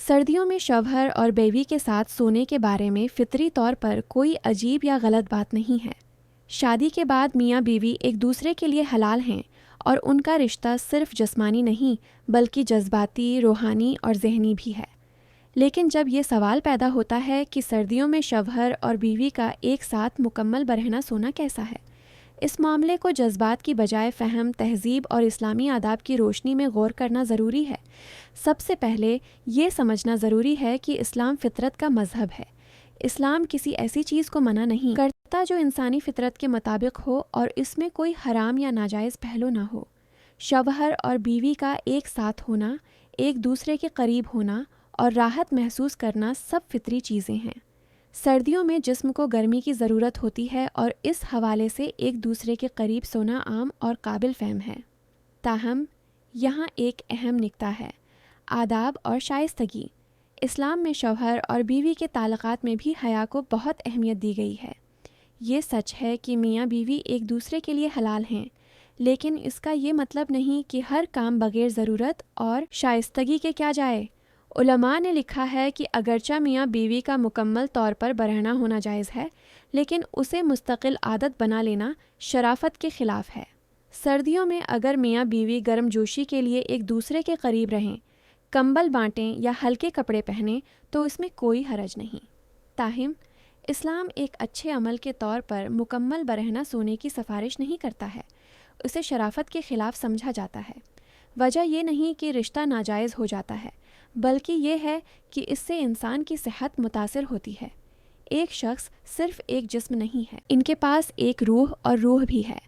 سردیوں میں شوہر اور بیوی کے ساتھ سونے کے بارے میں فطری طور پر کوئی عجیب یا غلط بات نہیں ہے۔ شادی کے بعد میاں بیوی ایک دوسرے کے لیے حلال ہیں اور ان کا رشتہ صرف جسمانی نہیں بلکہ جذباتی، روحانی اور ذہنی بھی ہے۔ لیکن جب یہ سوال پیدا ہوتا ہے کہ سردیوں میں شوہر اور بیوی کا ایک ساتھ مکمل برہنہ سونا کیسا ہے، اس معاملے کو جذبات کی بجائے فہم، تہذیب اور اسلامی آداب کی روشنی میں غور کرنا ضروری ہے۔ سب سے پہلے یہ سمجھنا ضروری ہے کہ اسلام فطرت کا مذہب ہے۔ اسلام کسی ایسی چیز کو منع نہیں کرتا جو انسانی فطرت کے مطابق ہو اور اس میں کوئی حرام یا ناجائز پہلو نہ ہو۔ شوہر اور بیوی کا ایک ساتھ ہونا، ایک دوسرے کے قریب ہونا اور راحت محسوس کرنا سب فطری چیزیں ہیں۔ سردیوں میں جسم کو گرمی کی ضرورت ہوتی ہے اور اس حوالے سے ایک دوسرے کے قریب سونا عام اور قابل فہم ہے۔ تاہم یہاں ایک اہم نکتہ ہے: آداب اور شائستگی۔ اسلام میں شوہر اور بیوی کے تعلقات میں بھی حیا کو بہت اہمیت دی گئی ہے۔ یہ سچ ہے کہ میاں بیوی ایک دوسرے کے لیے حلال ہیں، لیکن اس کا یہ مطلب نہیں کہ ہر کام بغیر ضرورت اور شائستگی کے کیا جائے۔ علماء نے لکھا ہے کہ اگرچہ میاں بیوی کا مکمل طور پر برہنہ ہونا جائز ہے، لیکن اسے مستقل عادت بنا لینا شرافت کے خلاف ہے۔ سردیوں میں اگر میاں بیوی گرم جوشی کے لیے ایک دوسرے کے قریب رہیں، کمبل بانٹیں یا ہلکے کپڑے پہنیں تو اس میں کوئی حرج نہیں۔ تاہم اسلام ایک اچھے عمل کے طور پر مکمل برہنہ سونے کی سفارش نہیں کرتا ہے، اسے شرافت کے خلاف سمجھا جاتا ہے۔ وجہ یہ نہیں کہ رشتہ ناجائز ہو جاتا ہے، بلکہ یہ ہے کہ اس سے انسان کی صحت متاثر ہوتی ہے۔ ایک شخص صرف ایک جسم نہیں ہے، ان کے پاس ایک روح اور روح بھی ہے۔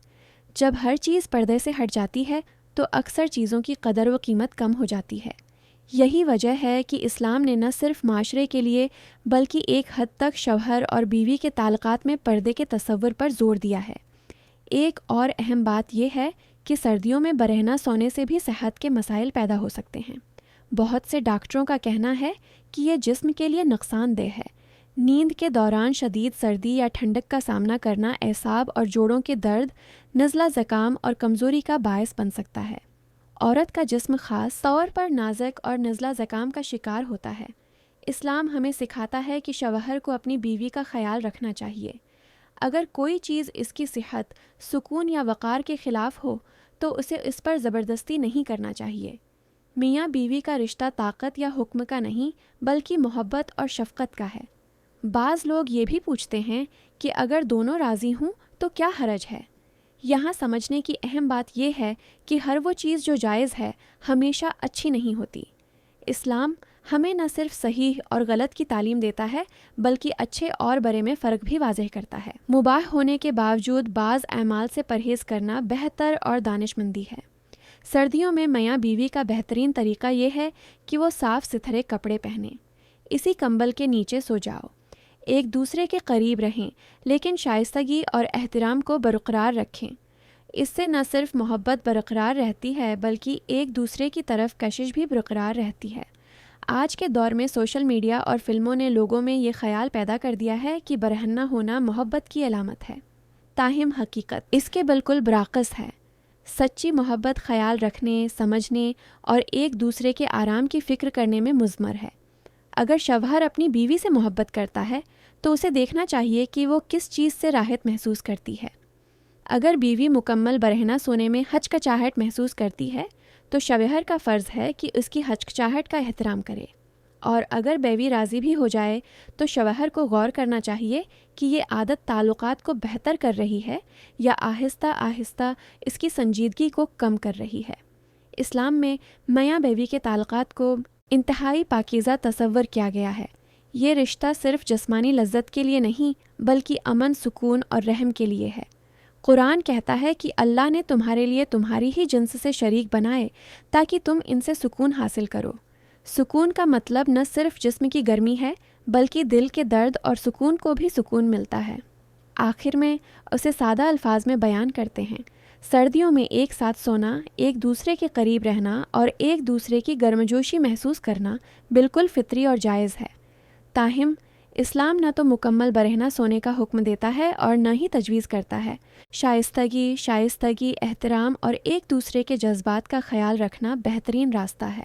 جب ہر چیز پردے سے ہٹ جاتی ہے تو اکثر چیزوں کی قدر و قیمت کم ہو جاتی ہے۔ یہی وجہ ہے کہ اسلام نے نہ صرف معاشرے کے لیے بلکہ ایک حد تک شوہر اور بیوی کے تعلقات میں پردے کے تصور پر زور دیا ہے۔ ایک اور اہم بات یہ ہے کہ سردیوں میں برہنہ سونے سے بھی صحت کے مسائل پیدا ہو سکتے ہیں۔ بہت سے ڈاکٹروں کا کہنا ہے کہ یہ جسم کے لیے نقصان دہ ہے۔ نیند کے دوران شدید سردی یا ٹھنڈک کا سامنا کرنا اعصاب اور جوڑوں کے درد، نزلہ زکام اور کمزوری کا باعث بن سکتا ہے۔ عورت کا جسم خاص طور پر نازک اور نزلہ زکام کا شکار ہوتا ہے۔ اسلام ہمیں سکھاتا ہے کہ شوہر کو اپنی بیوی کا خیال رکھنا چاہیے۔ اگر کوئی چیز اس کی صحت، سکون یا وقار کے خلاف ہو تو اسے اس پر زبردستی نہیں کرنا چاہیے۔ میاں بیوی کا رشتہ طاقت یا حکم کا نہیں بلکہ محبت اور شفقت کا ہے۔ بعض لوگ یہ بھی پوچھتے ہیں کہ اگر دونوں راضی ہوں تو کیا حرج ہے؟ یہاں سمجھنے کی اہم بات یہ ہے کہ ہر وہ چیز جو جائز ہے ہمیشہ اچھی نہیں ہوتی۔ اسلام ہمیں نہ صرف صحیح اور غلط کی تعلیم دیتا ہے بلکہ اچھے اور برے میں فرق بھی واضح کرتا ہے۔ مباح ہونے کے باوجود بعض اعمال سے پرہیز کرنا بہتر اور دانش مندی ہے۔ سردیوں میں میاں بیوی کا بہترین طریقہ یہ ہے کہ وہ صاف ستھرے کپڑے پہنیں، اسی کمبل کے نیچے سو جاؤ، ایک دوسرے کے قریب رہیں لیکن شائستگی اور احترام کو برقرار رکھیں۔ اس سے نہ صرف محبت برقرار رہتی ہے بلکہ ایک دوسرے کی طرف کشش بھی برقرار رہتی ہے۔ آج کے دور میں سوشل میڈیا اور فلموں نے لوگوں میں یہ خیال پیدا کر دیا ہے کہ برہنہ ہونا محبت کی علامت ہے، تاہم حقیقت اس کے بالکل برعکس ہے۔ سچی محبت خیال رکھنے، سمجھنے اور ایک دوسرے کے آرام کی فکر کرنے میں مضمر ہے۔ اگر شوہر اپنی بیوی سے محبت کرتا ہے تو اسے دیکھنا چاہیے کہ وہ کس چیز سے راحت محسوس کرتی ہے۔ اگر بیوی مکمل برہنہ سونے میں ہچکچاہٹ محسوس کرتی ہے تو شوہر کا فرض ہے کہ اس کی ہچکچاہٹ کا احترام کرے، اور اگر بیوی راضی بھی ہو جائے تو شوہر کو غور کرنا چاہیے کہ یہ عادت تعلقات کو بہتر کر رہی ہے یا آہستہ آہستہ اس کی سنجیدگی کو کم کر رہی ہے۔ اسلام میں میاں بیوی کے تعلقات کو انتہائی پاکیزہ تصور کیا گیا ہے۔ یہ رشتہ صرف جسمانی لذت کے لیے نہیں بلکہ امن، سکون اور رحم کے لیے ہے۔ قرآن کہتا ہے کہ اللہ نے تمہارے لیے تمہاری ہی جنس سے شریک بنائے تاکہ تم ان سے سکون حاصل کرو۔ سکون کا مطلب نہ صرف جسم کی گرمی ہے بلکہ دل کے درد اور سکون کو بھی سکون ملتا ہے۔ آخر میں اسے سادہ الفاظ میں بیان کرتے ہیں: سردیوں میں ایک ساتھ سونا، ایک دوسرے کے قریب رہنا اور ایک دوسرے کی گرمجوشی محسوس کرنا بالکل فطری اور جائز ہے۔ تاہم اسلام نہ تو مکمل برہنہ سونے کا حکم دیتا ہے اور نہ ہی تجویز کرتا ہے۔ شائستگی، احترام اور ایک دوسرے کے جذبات کا خیال رکھنا بہترین راستہ ہے۔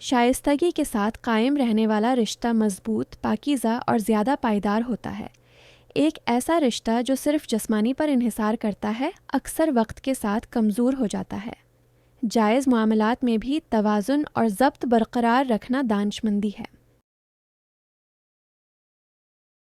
شائستگی کے ساتھ قائم رہنے والا رشتہ مضبوط، پاکیزہ اور زیادہ پائیدار ہوتا ہے۔ ایک ایسا رشتہ جو صرف جسمانی پر انحصار کرتا ہے اکثر وقت کے ساتھ کمزور ہو جاتا ہے۔ جائز معاملات میں بھی توازن اور ضبط برقرار رکھنا دانشمندی ہے۔